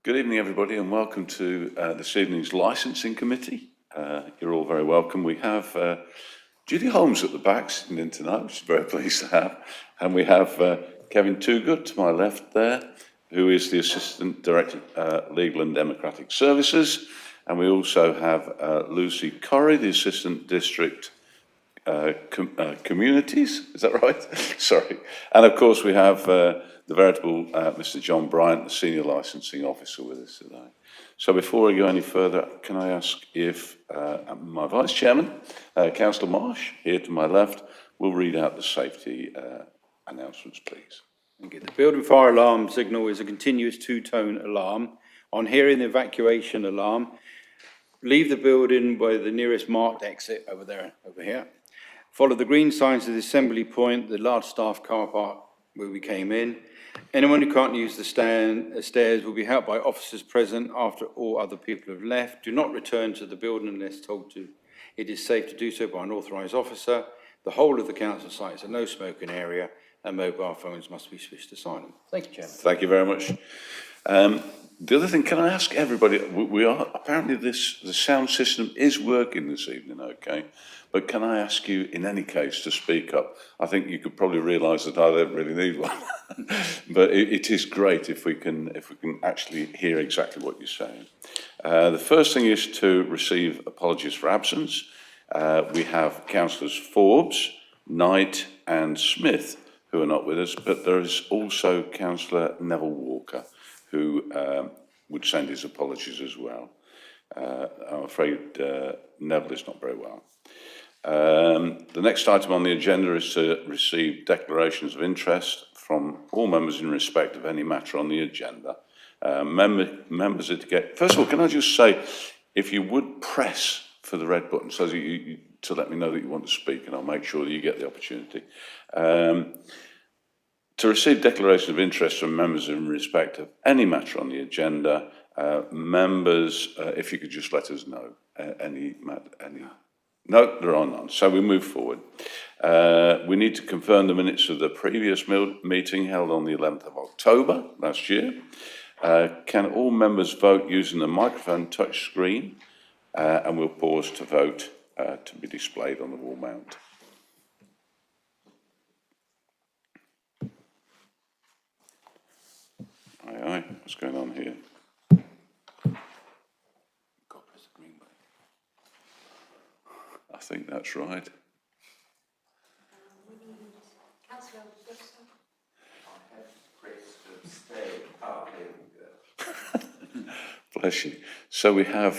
Good evening, everybody, and welcome to this evening's licensing committee. You're all very welcome. We have Judy Holmes at the back, sitting in tonight, which is very pleased to have. And we have Kevin Toogood to my left there, who is the Assistant Director Legal and Democratic Services. And we also have Lucy Corrie, the Assistant District Communities, is that right? Sorry. And of course we have the veritable Mr. John Bryant, the Senior Licensing Officer, with us today. So before we go any further, can I ask if my Vice Chairman, Councillor Marsh, here to my left, will read out the safety announcements, please. Thank you. The building fire alarm signal is a continuous two-tone alarm. On hearing the evacuation alarm, leave the building by the nearest marked exit over here. Follow the green signs to the assembly point, the large staff car park where we came in. Anyone who can't use the stairs will be helped by officers present after all other people have left. Do not return to the building unless told to. It is safe to do so by an authorised officer. The whole of the council site is a no smoking area and mobile phones must be switched to silent. Thank you, Chairman. Thank you very much. The other thing, can I ask everybody, apparently the sound system is working this evening, okay? But can I ask you, in any case, to speak up? I think you could probably realise that I don't really need one. But it is great if we can actually hear exactly what you're saying. The first thing is to receive apologies for absence. We have Councillors Forbes, Knight and Smith who are not with us, but there is also Councillor Neville Walker, who would send his apologies as well. I'm afraid Neville is not very well. The next item on the agenda is to receive declarations of interest from all members in respect of any matter on the agenda. Members are to get... First of all, can I just say, if you would press for the red button so that you to let me know that you want to speak, and I'll make sure that you get the opportunity. To receive declarations of interest from members in respect of any matter on the agenda, members, if you could just let us know any. No, there are none. So we move forward. We need to confirm the minutes of the previous meeting held on the 11th of October last year. Can all members vote using the microphone touch screen? And we'll pause to vote to be displayed on the wall mount. Aye, what's going on here? God, press the green button. I think that's right. We need Councillor Gibson. I have pressed to abstain. Oh, there we go. Bless you. So we have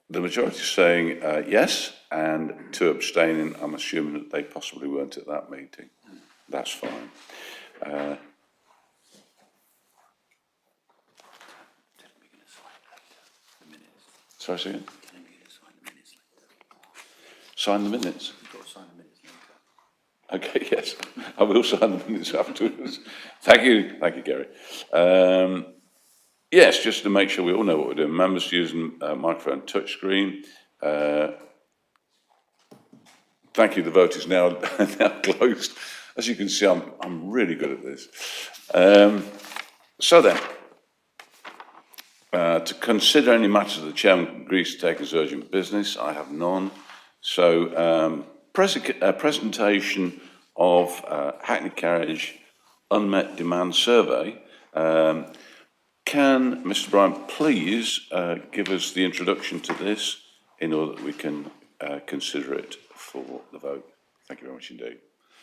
the majority saying yes, and 2 abstaining. I'm assuming that they possibly weren't at that meeting. That's fine. Sorry, second. Sign the minutes. You've got to sign the minutes later. Okay, yes, I will sign the minutes afterwards. Thank you, Gary. Yes, just to make sure we all know what we're doing. Members using microphone touchscreen. Thank you. The vote is now closed. As you can see, I'm really good at this. So then. To consider any matters the Chairman agrees to take as urgent business, I have none. So, presentation of Hackney Carriage Unmet Demand Survey. Can Mr. Bryant please give us the introduction to this in order that we can consider it for the vote? Thank you very much indeed.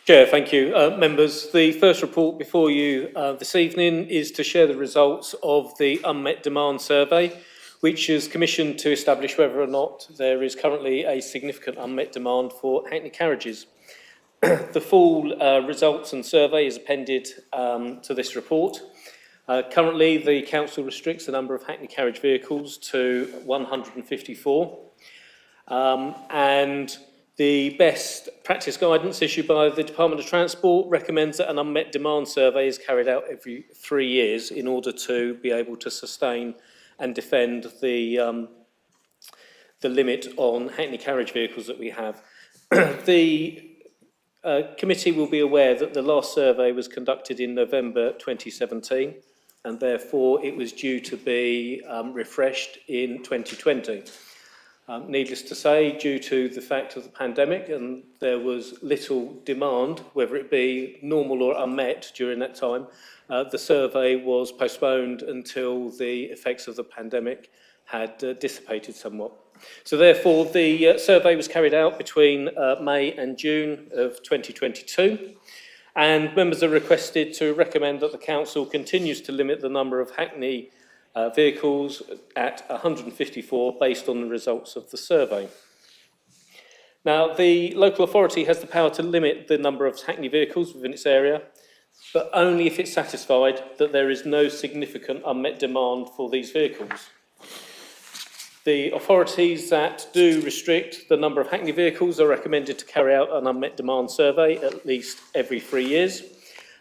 Chair, thank you. Members, the first report before you this evening is to share the results of the Unmet Demand Survey, which is commissioned to establish whether or not there is currently a significant unmet demand for Hackney carriages. The full results and survey is appended to this report. Currently, the Council restricts the number of Hackney carriage vehicles to 154, and the best practice guidance issued by the Department of Transport recommends that an unmet demand survey is carried out every 3 years in order to be able to sustain and defend the limit on Hackney carriage vehicles that we have. The committee will be aware that the last survey was conducted in November 2017. and therefore it was due to be refreshed in 2020. Needless to say, due to the fact of the pandemic, and there was little demand, whether it be normal or unmet during that time, the survey was postponed until the effects of the pandemic had dissipated somewhat. So therefore, the survey was carried out between May and June of 2022, and members are requested to recommend that the council continues to limit the number of Hackney vehicles at 154 based on the results of the survey. Now, the local authority has the power to limit the number of Hackney vehicles within its area, but only if it's satisfied that there is no significant unmet demand for these vehicles. The authorities that do restrict the number of Hackney vehicles are recommended to carry out an unmet demand survey at least every 3 years,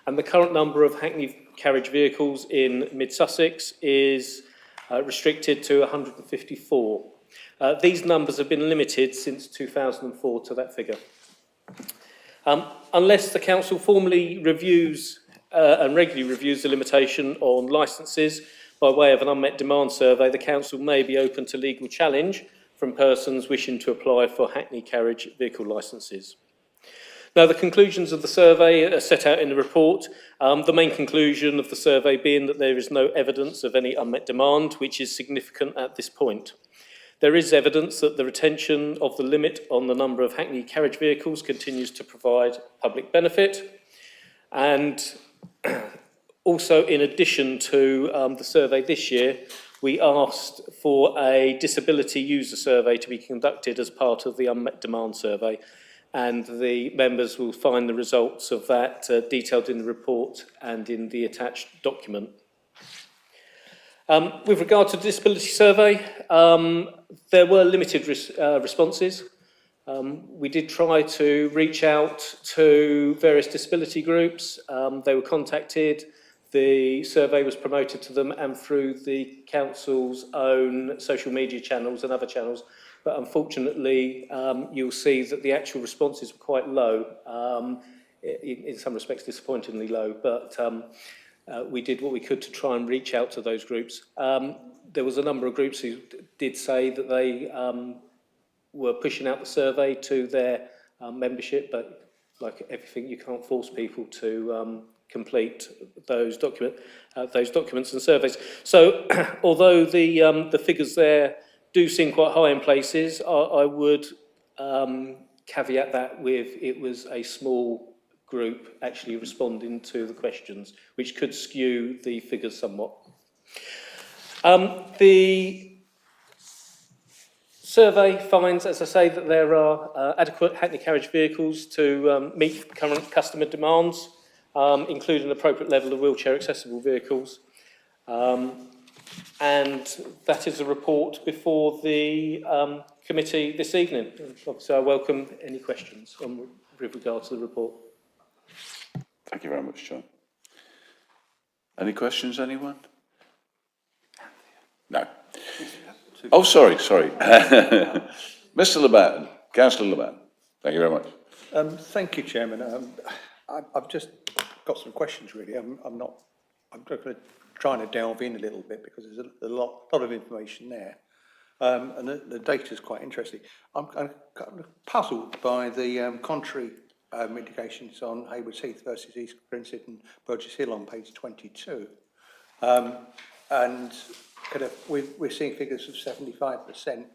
and the current number of Hackney carriage vehicles in mid-Sussex is restricted to 154. These numbers have been limited since 2004 to that figure. Unless the council formally reviews and regularly reviews the limitation on licences by way of an unmet demand survey, the council may be open to legal challenge from persons wishing to apply for Hackney carriage vehicle licences. Now, the conclusions of the survey are set out in the report, the main conclusion of the survey being that there is no evidence of any unmet demand, which is significant at this point. There is evidence that the retention of the limit on the number of Hackney carriage vehicles continues to provide public benefit, and also in addition to the survey this year, we asked for a disability user survey to be conducted as part of the unmet demand survey, and the members will find the results of that detailed in the report and in the attached document. With regard to the disability survey, there were limited responses. We did try to reach out to various disability groups. They were contacted, the survey was promoted to them and through the council's own social media channels and other channels. But unfortunately, you'll see that the actual responses were quite low, in some respects disappointingly low, but we did what we could to try and reach out to those groups. There was a number of groups who did say that they were pushing out the survey to their membership, but like everything, you can't force people to complete those documents and surveys. So although the figures there do seem quite high in places, I would caveat that with it was a small group actually responding to the questions, which could skew the figures somewhat. The survey finds, as I say, that there are adequate Hackney carriage vehicles to meet current customer demands, including an appropriate level of wheelchair accessible vehicles. And that is a report before the committee this evening. Obviously, I welcome any questions with regard to the report. Thank you very much, John. Any questions, anyone? No. Oh, sorry. Mr. Labatt, Councillor Labatt. Thank you very much. Thank you, Chairman. I've just got some questions, really. I'm going to try to delve in a little bit because there's a lot of information there. And the data is quite interesting. I'm kind of puzzled by the contrary indications on Haywards Heath versus East Grinstead and Burgess Hill on page 22. And kind of we're seeing figures of 75% and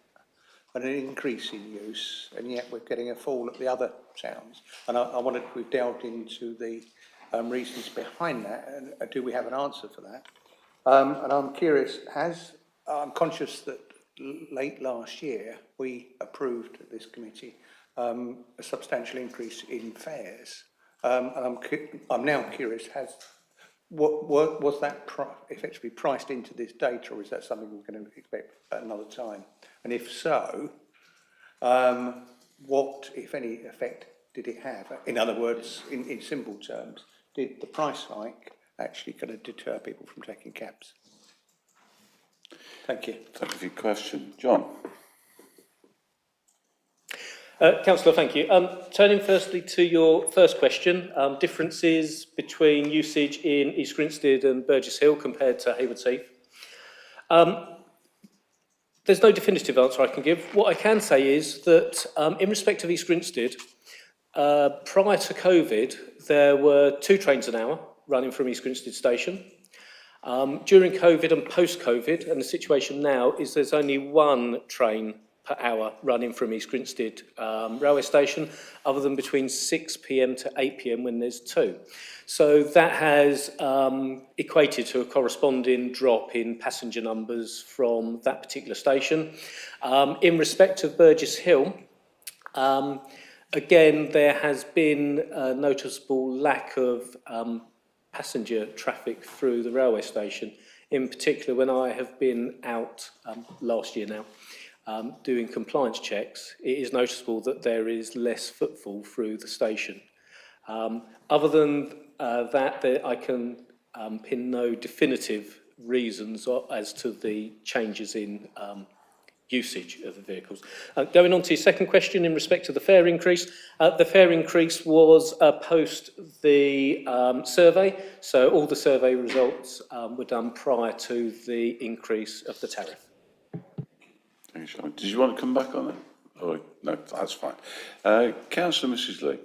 an increase in use, and yet we're getting a fall at the other towns. And I wondered if we've delved into the reasons behind that, and do we have an answer for that? And I'm curious, I'm conscious that late last year we approved at this committee a substantial increase in fares, and I'm now curious, was that effectively priced into this data, or is that something we're going to expect at another time? And if so, what, if any, effect did it have? In other words, in simple terms, did the price hike actually kind of deter people from taking cabs? Thank you. Thank you for your question. John? Councillor, thank you. Turning firstly to your first question, differences between usage in East Grinstead and Burgess Hill compared to Haywards Heath. There's no definitive answer I can give. What I can say is that in respect of East Grinstead, prior to COVID, there were 2 trains an hour running from East Grinstead station. During COVID and post-COVID, and the situation now is there's only 1 train per hour running from East Grinstead railway station, other than between 6 p.m. to 8 p.m. when there's 2. So that has equated to a corresponding drop in passenger numbers from that particular station. In respect of Burgess Hill, again, there has been a noticeable lack of passenger traffic through the railway station. In particular, when I have been out last year now, doing compliance checks, it is noticeable that there is less footfall through the station. Other than that, I can pin no definitive reasons as to the changes in usage of the vehicles. Going on to your second question in respect to the fare increase, the fare increase was post the survey, so all the survey results were done prior to the increase of the tariff. Thank you, Simon. Did you want to come back on that? Oh, no, that's fine. Councillor Mrs Lee.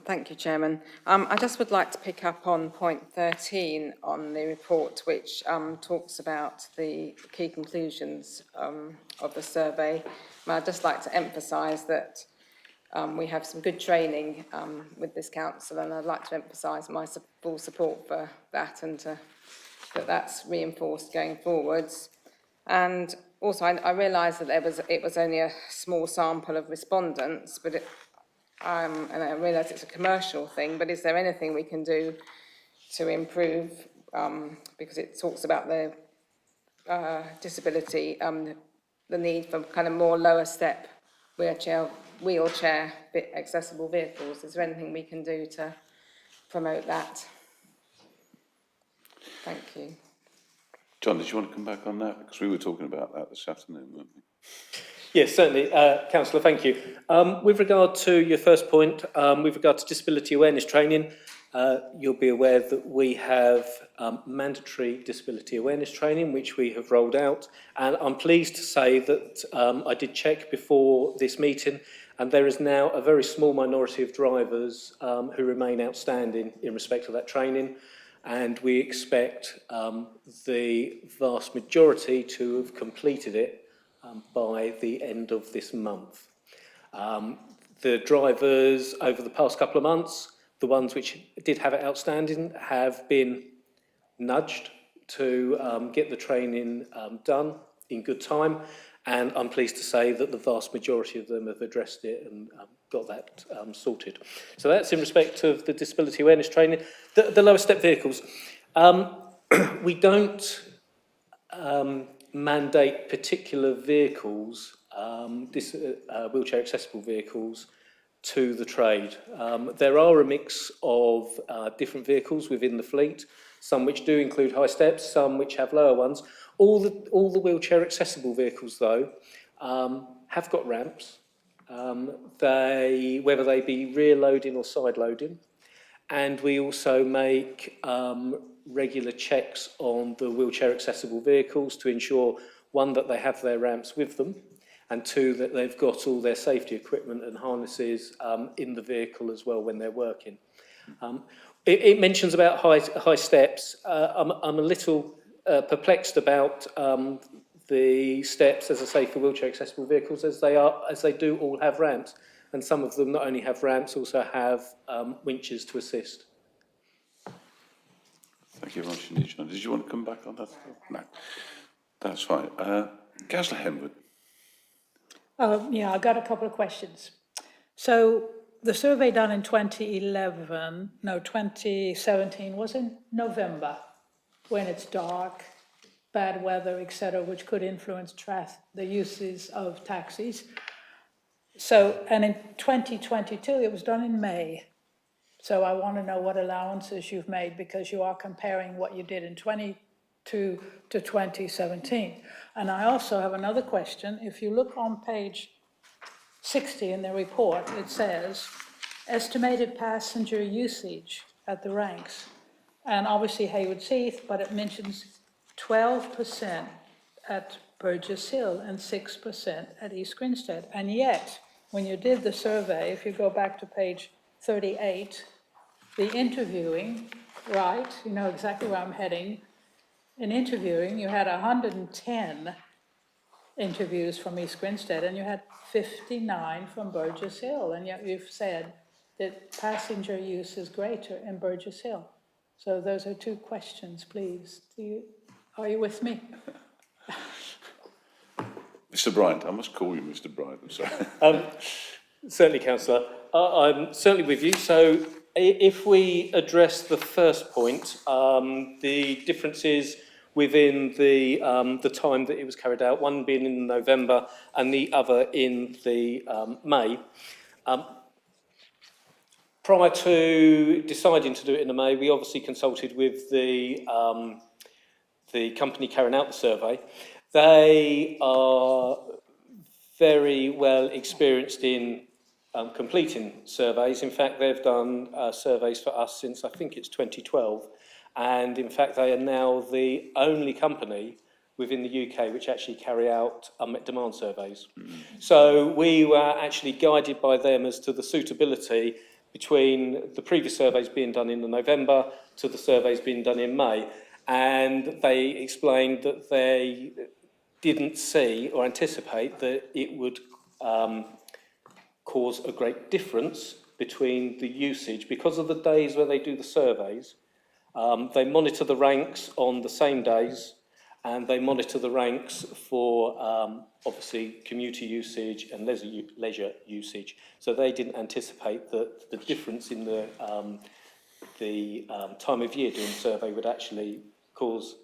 Thank you, Chairman. I just would like to pick up on point 13 on the report, which talks about the key conclusions of the survey. And I'd just like to emphasise that we have some good training with this council, and I'd like to emphasise my full support for that, and that that's reinforced going forwards. And also, I realise that it was only a small sample of respondents, but and I realise it's a commercial thing, but is there anything we can do to improve? Because it talks about the disability, the need for kind of more lower step wheelchair accessible vehicles. Is there anything we can do to promote that? Thank you. John, did you want to come back on that? Because we were talking about that this afternoon, weren't we? Yes, certainly, Councillor, thank you. With regard to your first point, with regard to disability awareness training, you'll be aware that we have mandatory disability awareness training, which we have rolled out. And I'm pleased to say that I did check before this meeting, and there is now a very small minority of drivers who remain outstanding in respect of that training. And we expect the vast majority to have completed it by the end of this month. The drivers over the past couple of months, the ones which did have it outstanding, have been nudged to get the training done in good time, and I'm pleased to say that the vast majority of them have addressed it and got that sorted. So that's in respect of the disability awareness training. The lower step vehicles. We don't mandate particular vehicles, wheelchair accessible vehicles, to the trade. There are a mix of different vehicles within the fleet, some which do include high steps, some which have lower ones. All the wheelchair accessible vehicles, though, have got ramps, whether they be rear loading or side loading. And we also make regular checks on the wheelchair accessible vehicles to ensure, one, that they have their ramps with them, and two, that they've got all their safety equipment and harnesses in the vehicle as well when they're working. It mentions about high steps. I'm a little perplexed about the steps, as I say, for wheelchair accessible vehicles, as they do all have ramps, and some of them not only have ramps, also have winches to assist. Thank you very much indeed, John. Did you want to come back on that? No, that's fine. Councillor Henwood. Yeah, I got a couple of questions. So the survey done in 2017 was in November, when it's dark, bad weather, etc., which could influence the uses of taxis. So, and in 2022, it was done in May. So I want to know what allowances you've made, because you are comparing what you did in 22 to 2017. And I also have another question. If you look on page 60 in the report, it says, estimated passenger usage at the ranks. And obviously Hayward Heath, but it mentions 12% at Burgess Hill and 6% at East Grinstead. And yet, when you did the survey, if you go back to page 38, the interviewing, right, you know exactly where I'm heading. In interviewing, you had 110 interviews from East Grinstead, and you had 59 from Burgess Hill, and yet you've said that passenger use is greater in Burgess Hill. So those are two questions, please. Are you with me? Mr. Bryant, I must call you Mr. Bryant, I'm sorry. Certainly, councillor. I'm certainly with you. So if we address the first point, the differences within the time that it was carried out, one being in November and the other in the May. Prior to deciding to do it in the May, we obviously consulted with the company carrying out the survey. They are very well experienced in completing surveys. In fact, they've done surveys for us since I think it's 2012. And in fact, they are now the only company within the UK which actually carry out unmet demand surveys. So we were actually guided by them as to the suitability between the previous surveys being done in the November to the surveys being done in May. And they explained that they didn't see or anticipate that it would cause a great difference between the usage. Because of the days where they do the surveys, they monitor the ranks on the same days, and they monitor the ranks for obviously commuter usage and leisure usage. So they didn't anticipate that the difference in the time of year doing the survey would actually cause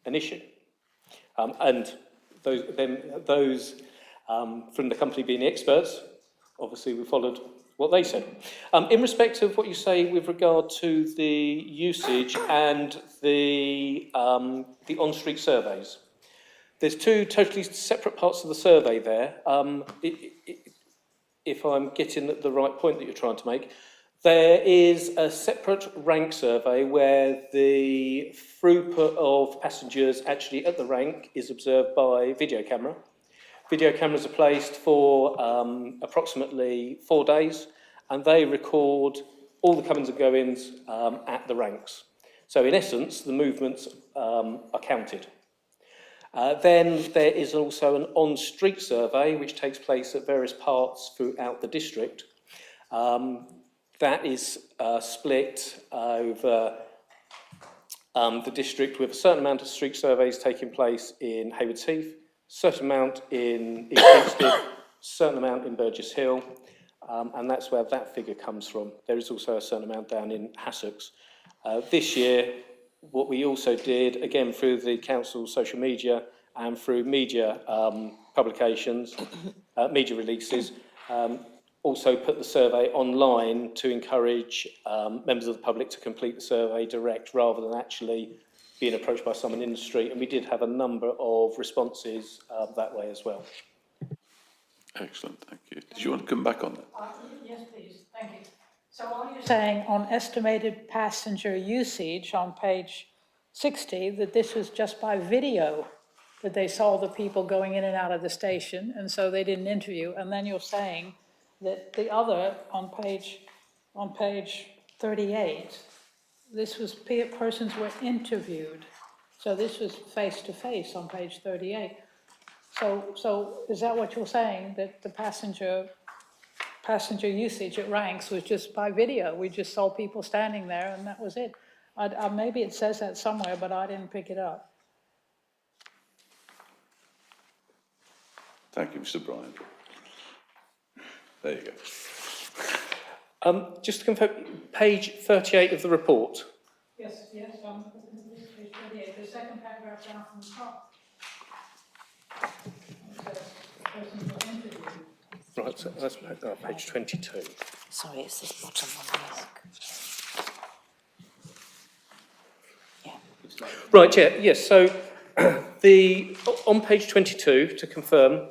an issue. And those from the company being the experts, obviously we followed what they said. In respect of what you say with regard to the usage and the on-street surveys, there's two totally separate parts of the survey there. If I'm getting the right point that you're trying to make, there is a separate rank survey where the throughput of passengers actually at the rank is observed by video camera. Video cameras are placed for approximately 4 days, and they record all the comings and goings at the ranks. So in essence, the movements are counted. Then there is also an on-street survey, which takes place at various parts throughout the district. That is split over the district with a certain amount of street surveys taking place in Hayward Heath, certain amount in East Grinstead, certain amount in Burgess Hill, and that's where that figure comes from. There is also a certain amount down in Sussex. This year, what we also did, again through the council's social media and through media publications, media releases, also put the survey online to encourage members of the public to complete the survey direct rather than actually being approached by someone in the street, and we did have a number of responses that way as well. Excellent, thank you. Did you want to come back on that? Yes, please. Thank you. So are you saying on estimated passenger usage on page 60 that this was just by video, that they saw the people going in and out of the station, and so they didn't interview? And then you're saying that the other on page 38, this was persons were interviewed. So this was face-to-face on page 38. So is that what you're saying, that the passenger usage at ranks was just by video? We just saw people standing there and that was it. Maybe it says that somewhere, but I didn't pick it up. Thank you, Mr. Bryant. There you go. Just to confirm, page 38 of the report. Yes, page 38, the second paragraph down from the top. Right, so that's page 22. Sorry, it's this bottom one. Yeah. Right, yeah, yes, so on page 22, to confirm,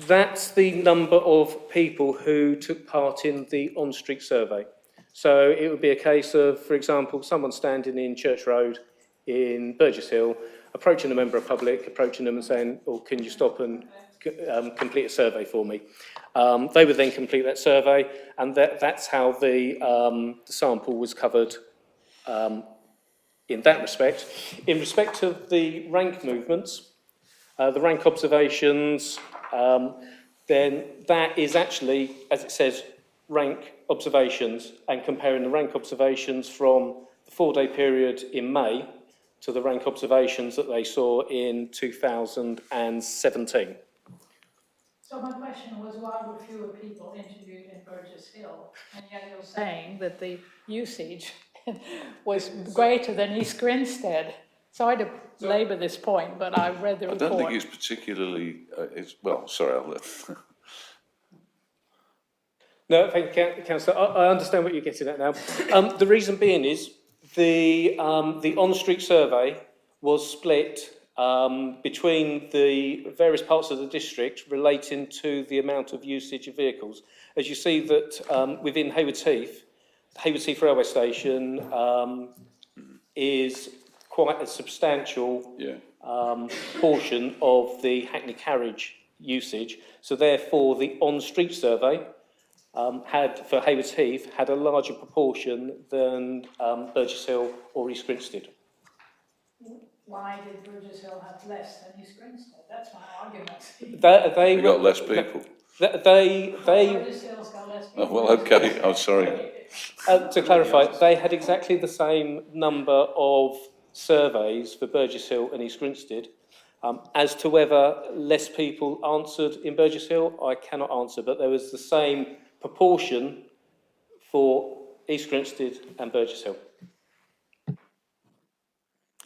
That's the number of people who took part in the on-street survey. So it would be a case of, for example, someone standing in Church Road in Burgess Hill, approaching a member of public, approaching them and saying, "Oh, can you stop and complete a survey for me?" They would then complete that survey, and that's how the sample was covered in that respect. In respect of the rank movements, the rank observations, then that is actually, as it says, rank observations, and comparing the rank observations from the 4-day period in May to the rank observations that they saw in 2017. So my question was, why were fewer people interviewed in Burgess Hill? And yet you're saying that the usage was greater than East Grinstead. Sorry to labour this point, but I read the I report. don't think it's particularly, well, sorry, I'll let... No, thank you, Councillor. I understand what you're getting at now. The reason being is the on-street survey was split between the various parts of the district relating to the amount of usage of vehicles. As you see that within Haywards Heath railway station is quite a substantial portion of the Hackney carriage usage. So therefore, the on-street survey for Haywards Heath had a larger proportion than Burgess Hill or East Grinstead. Why did Burgess Hill have less than East Grinstead? That's my argument. They got less people. Burgess Hill's got less people. Oh, well, okay, I'm sorry. To clarify, they had exactly the same number of surveys for Burgess Hill and East Grinstead. As to whether less people answered in Burgess Hill, I cannot answer, but there was the same proportion for East Grinstead and Burgess Hill.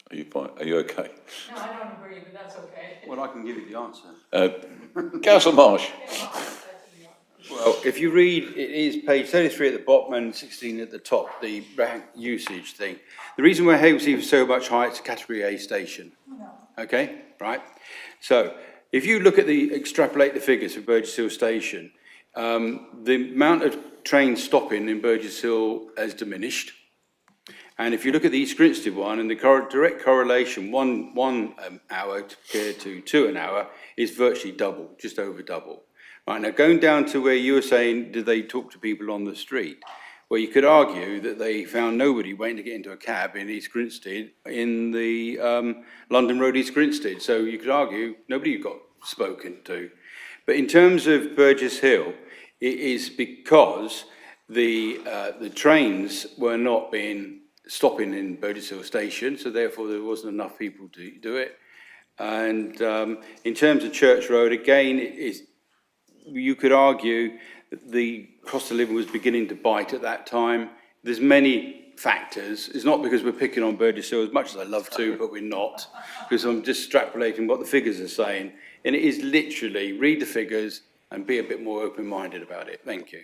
Are you fine? Are you okay? No, I don't agree, but that's okay. Well, I can give you the answer. Councillor Marsh? Well, if you read, it is page 33 at the bottom and 16 at the top, the rank usage thing. The reason why Haywards Heath is so much higher, it's a category A station. Okay, right? So if you look at extrapolate the figures for Burgess Hill Station, the amount of trains stopping in Burgess Hill has diminished. And if you look at the East Grinstead one, and the direct correlation, one hour compared to 2 an hour, is virtually double, just over double. Right, now going down to where you were saying, did they talk to people on the street? Well, you could argue that they found nobody waiting to get into a cab in East Grinstead, in the London Road East Grinstead. So you could argue nobody got spoken to. But in terms of Burgess Hill, it is because the trains were not stopping in Burgess Hill Station, so therefore there wasn't enough people to do it. And in terms of Church Road, again, you could argue that the cost of living was beginning to bite at that time. There's many factors. It's not because we're picking on Burgess Hill as much as I love to, but we're not, because I'm just extrapolating what the figures are saying. And it is literally read the figures and be a bit more open-minded about it. Thank you.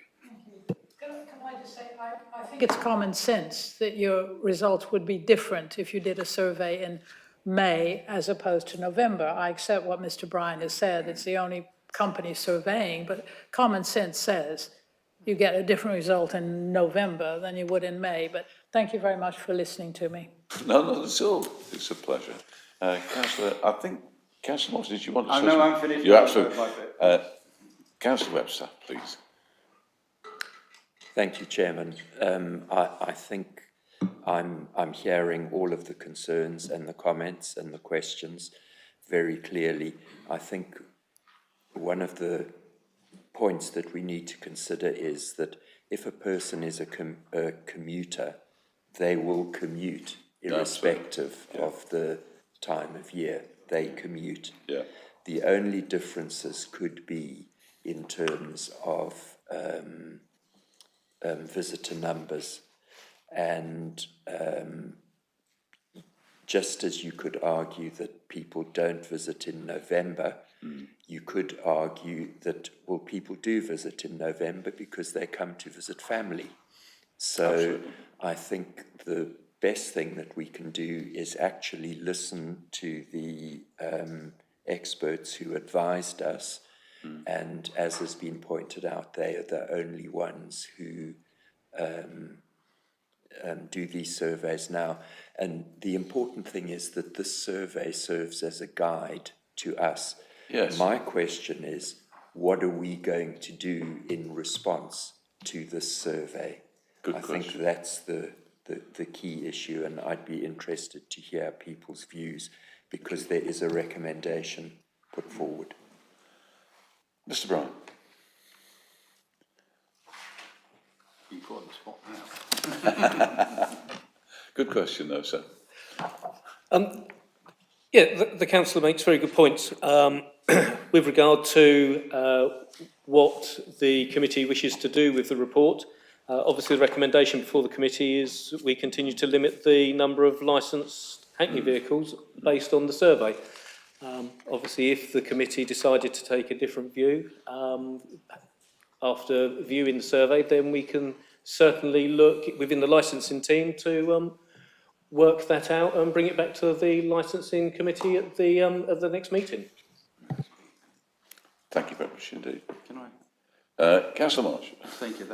Can I just say, I think it's common sense that your results would be different if you did a survey in May as opposed to November. I accept what Mr. Bryan has said. It's the only company surveying, but common sense says you get a different result in November than you would in May. But thank you very much for listening to me. No, not at all. It's a pleasure. Councillor, I think, Councillor Moss, did you want to say No, something? I'm finished. You're absolutely... Councillor Webster, please. Thank you, Chairman. I think I'm hearing all of the concerns and the comments and the questions very clearly. I think one of the points that we need to consider is that if a person is a commuter, they will commute irrespective of the time of year. They commute. Yeah. The only differences could be in terms of visitor numbers, and just as you could argue that people don't visit in November, you could argue that, well, people do visit in November because they come to visit family. So absolutely. I think the best thing that we can do is actually listen to the experts who advised us, And as has been pointed out, they are the only ones who do these surveys now. And the important thing is that this survey serves as a guide to us. Yes. My question is, what are we going to do in response to this survey? Good I question. think that's the key issue, and I'd be interested to hear people's views because there is a recommendation put forward. Mr. Bryan. You put on the spot now. Good question, though, sir. Yeah, the councillor makes very good points with regard to what the committee wishes to do with the report. Obviously, the recommendation before the committee is we continue to limit the number of licensed Hackney vehicles based on the survey. Obviously, if the committee decided to take a different view after viewing the survey, then we can certainly look within the licensing team to work that out and bring it back to the licensing committee at the next meeting. Thank you very much indeed. Can I? Councillor Marsh. Thank you.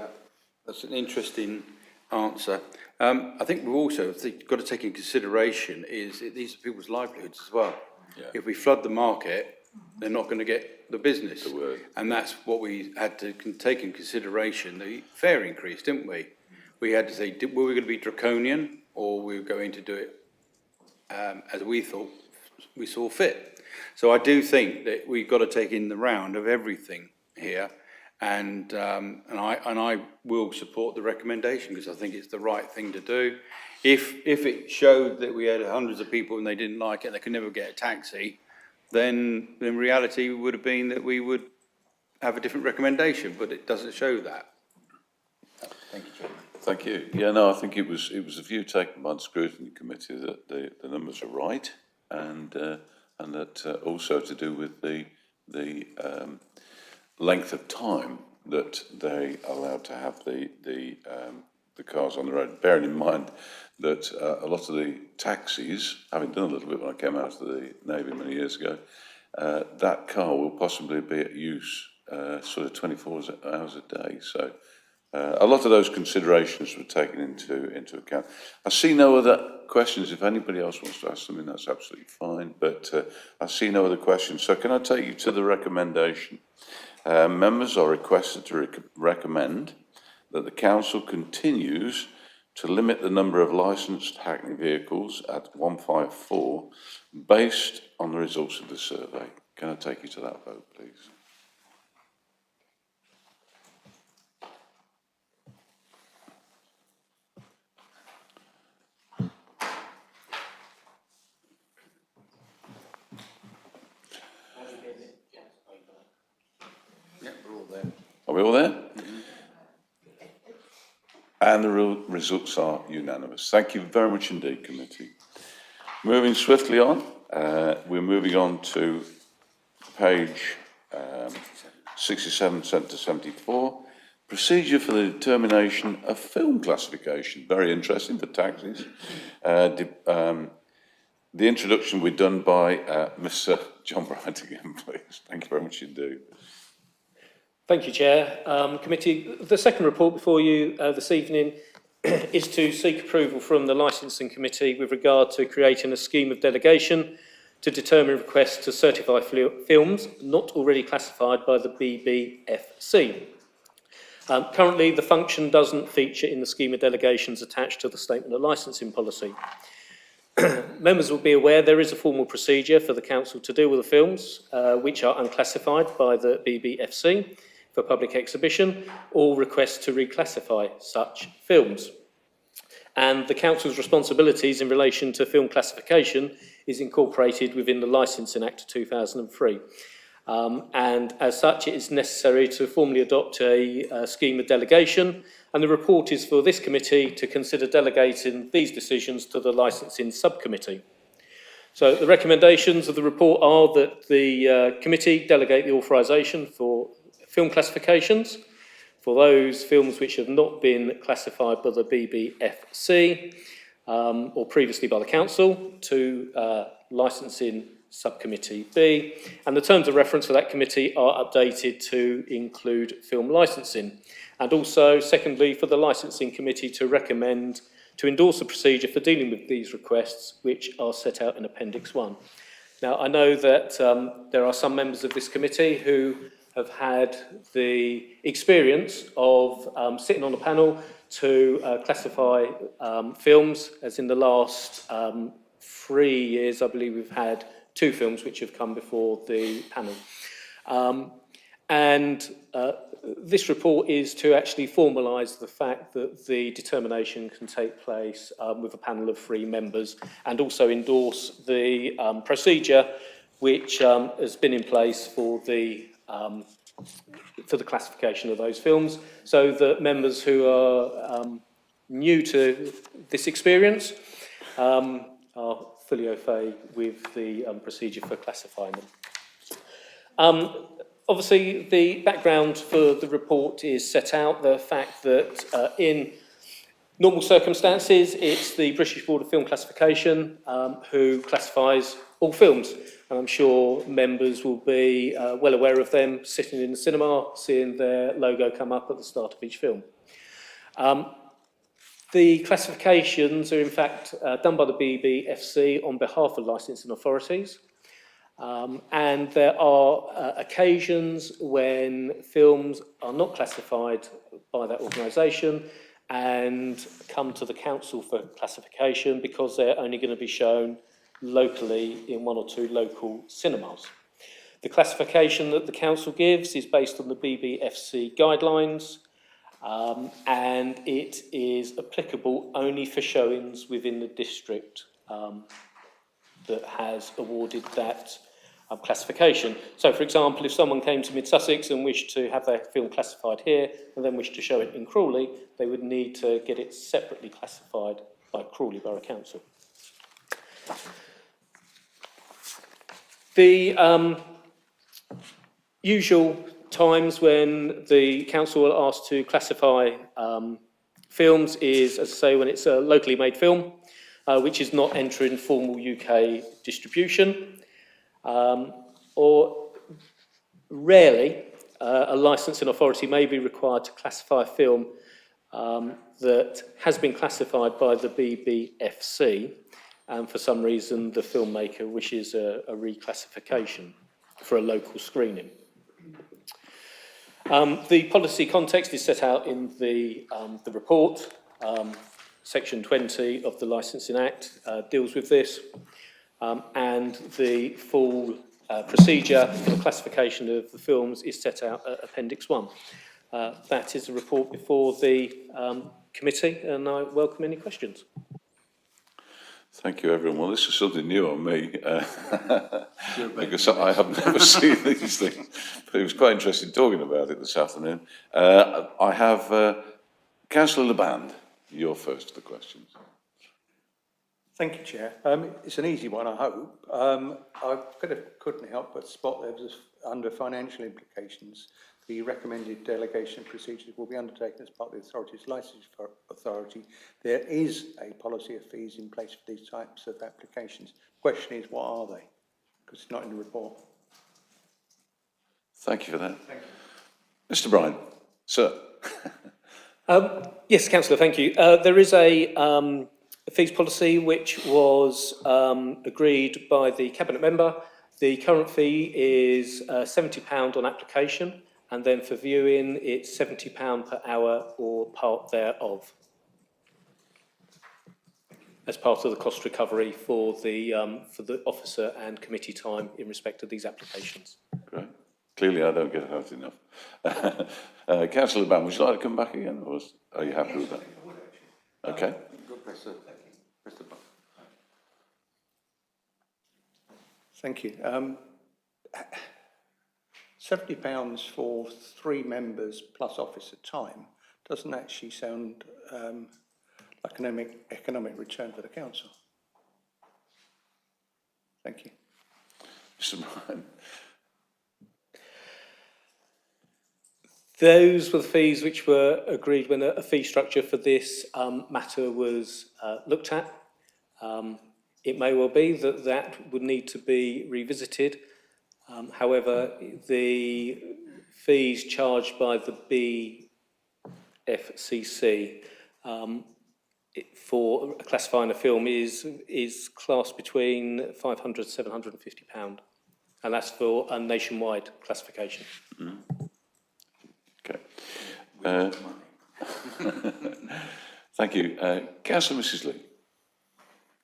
That's an interesting answer. I think we've also got to take in consideration is these are people's livelihoods as well. Yeah. If we flood the market, they're not going to get the business. The word. And that's what we had to take in consideration, the fare increase, didn't we? We had to say, were we going to be draconian or we were going to do it as we thought we saw fit? So I do think that we've got to take in the round of everything here. And I will support the recommendation because I think it's the right thing to do. If it showed that we had hundreds of people and they didn't like it and they could never get a taxi, then in reality would have been that we would have a different recommendation, but it doesn't show that. Thank you, Chairman. Thank you. Yeah, no, I think it was a view taken by the scrutiny committee that the numbers are right, and that also to do with the length of time that they are allowed to have the cars on the road. Bearing in mind that a lot of the taxis, having done a little bit when I came out of the Navy many years ago, that car will possibly be at use sort of 24 hours a day. So a lot of those considerations were taken into account. I see no other questions. If anybody else wants to ask something, that's absolutely fine. But I see no other questions. So can I take you to the recommendation? Members are requested to recommend that the council continues to limit the number of licensed Hackney vehicles at 154 based on the results of the survey. Can I take you to that vote, please? Yeah, we're all there. Are we all there? And the results are unanimous. Thank you very much indeed, committee. Moving swiftly on, we're moving on to page 67 to 74. Procedure for the determination of film classification. Very interesting for taxis. The introduction will be done by Mr. John Bryant again, please. Thank you very much indeed. Thank you, Chair. Committee, the second report before you this evening is to seek approval from the Licensing Committee with regard to creating a scheme of delegation to determine requests to certify films not already classified by the BBFC. Currently, the function doesn't feature in the scheme of delegations attached to the Statement of Licensing Policy. Members will be aware there is a formal procedure for the Council to deal with the films which are unclassified by the BBFC for public exhibition or requests to reclassify such films. And the Council's responsibilities in relation to film classification is incorporated within the Licensing Act of 2003. And as such, it is necessary to formally adopt a scheme of delegation, and the report is for this committee to consider delegating these decisions to the Licensing Subcommittee. So the recommendations of the report are that the committee delegate the authorisation for film classifications for those films which have not been classified by the BBFC or previously by the Council to licensing Subcommittee B, and the terms of reference for that committee are updated to include film licensing. And also, secondly, for the licensing committee to recommend to endorse a procedure for dealing with these requests, which are set out in Appendix 1. Now, I know that there are some members of this committee who have had the experience of sitting on a panel to classify films, as in the last 3 years, I believe we've had 2 films which have come before the panel. This report is to actually formalise the fact that the determination can take place with a panel of 3 members, and also endorse the procedure which has been in place for the classification of those films, so that members who are new to this experience are fully au fait with the procedure for classifying them. Obviously, the background for the report is set out, the fact that in normal circumstances, it's the British Board of Film Classification who classifies all films. And I'm sure members will be well aware of them sitting in the cinema, seeing their logo come up at the start of each film. The classifications are in fact done by the BBFC on behalf of licensing authorities. And there are occasions when films are not classified by that organisation and come to the council for classification because they're only going to be shown locally in 1 or 2 local cinemas. The classification that the council gives is based on the BBFC guidelines, and it is applicable only for showings within the district that has awarded that classification. So, for example, if someone came to Mid-Sussex and wished to have their film classified here and then wished to show it in Crawley, they would need to get it separately classified by Crawley Borough Council. The usual times when the council will ask to classify films is, as I say, when it's a locally made film, which is not entering formal UK distribution. Or rarely, a licensing authority may be required to classify a film that has been classified by the BBFC, and for some reason the filmmaker wishes a reclassification for a local screening. The policy context is set out in the report. Section 20 of the Licensing Act deals with this. And the full procedure for the classification of the films is set out at Appendix 1. That is a report before the committee, and I welcome any questions. Thank you, everyone. Well, this is something new on me, because I have never seen these things, but it was quite interesting talking about it this afternoon. I have Councillor Laban, you're first for the questions. Thank you, Chair. It's an easy one, I hope. I couldn't help but spot there was, under financial implications, the recommended delegation procedures will be undertaken as part of the authority's licensing authority. There is a policy of fees in place for these types of applications. The question is, what are they? Because it's not in the report. Thank you for that. Thank you. Mr. Bryan, sir. Yes, Councillor, thank you. There is a fees policy which was agreed by the Cabinet member. The current fee is £70 on application, and then for viewing it's £70 per hour or part thereof, as part of the cost recovery for the officer and committee time in respect of these applications. Great. Clearly I don't get out enough. Councillor Ban, would you like to come back again, or are you happy with that? Okay. Thank you. £70 for 3 members plus officer time doesn't actually sound like an economic return for the council. Thank you. Mr. Bryan. Those were the fees which were agreed when a fee structure for this matter was looked at. It may well be that that would need to be revisited. However, the fees charged by the BFCC for classifying a film is classed between £500 to £750, and that's for a nationwide classification. Okay. Thank you. Councillor Mrs Lee.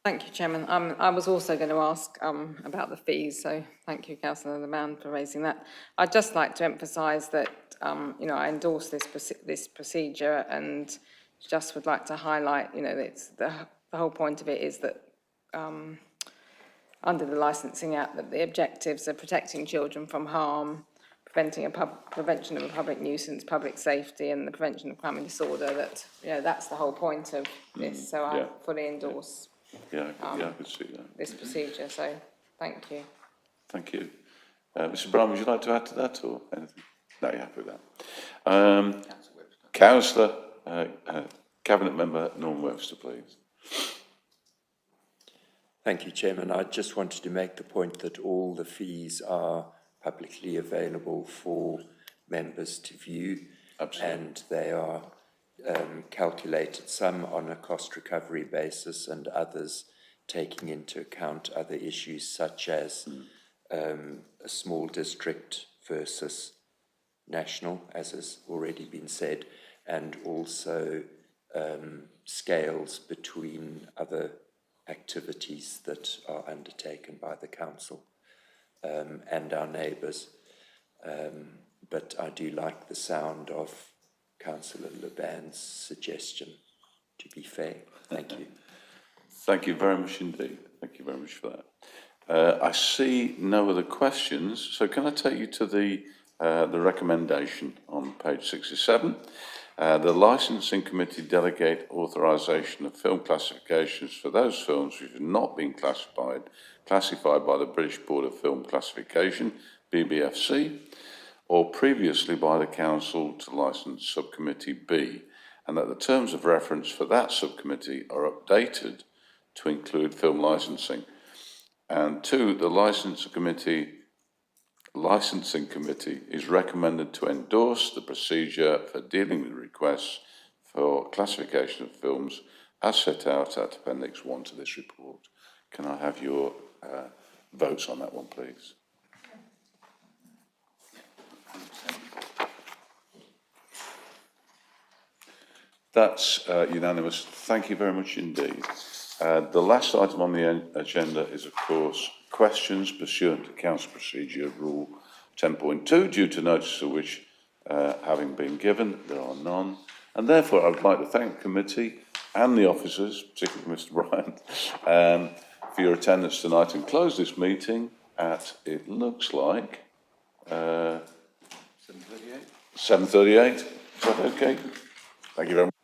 Thank you, Chairman. I was also going to ask about the fees, so thank you, Councillor Leman, for raising that. I'd just like to emphasise that I endorse this procedure, and just would like to highlight, it's the whole point of it is that under the Licensing Act, that the objectives are protecting children from harm, prevention of a public nuisance, public safety, and the prevention of crime and disorder. That that's the whole point of this. So I fully endorse. Yeah, I could see that. This procedure, so thank you. Thank you. Mr Brown, would you like to add to that or anything? No, you're happy with that. Councillor, Cabinet Member Norm Webster, please. Thank you, Chairman. I just wanted to make the point that all the fees are publicly available for members to view. Absolutely. And they are calculated, some on a cost recovery basis and others taking into account other issues such as a small district versus national, as has already been said, and also scales between other activities that are undertaken by the council and our neighbours. But I do like the sound of Councillor Leban's suggestion, to be fair. Thank you. Thank you very much indeed. Thank you very much for that. I see no other questions, so can I take you to the recommendation on page 67? The Licensing Committee delegate authorisation of film classifications for those films which have not been classified by the British Board of Film Classification, BBFC, or previously by the Council to Licence Subcommittee B, and that the terms of reference for that subcommittee are updated to include film licensing. And two, the Licensing Committee is recommended to endorse the procedure for dealing with requests for classification of films as set out at Appendix 1 to this report. Can I have your votes on that one, please? That's unanimous. Thank you very much indeed. The last item on the agenda is, of course, questions pursuant to Council Procedure Rule 10.2, due to notice of which having been given, there are none. And therefore, I would like to thank the committee and the officers, particularly Mr Bryant, for your attendance tonight, and close this meeting at, it looks like, 7:38. 7:38. Is that okay? Thank you very much.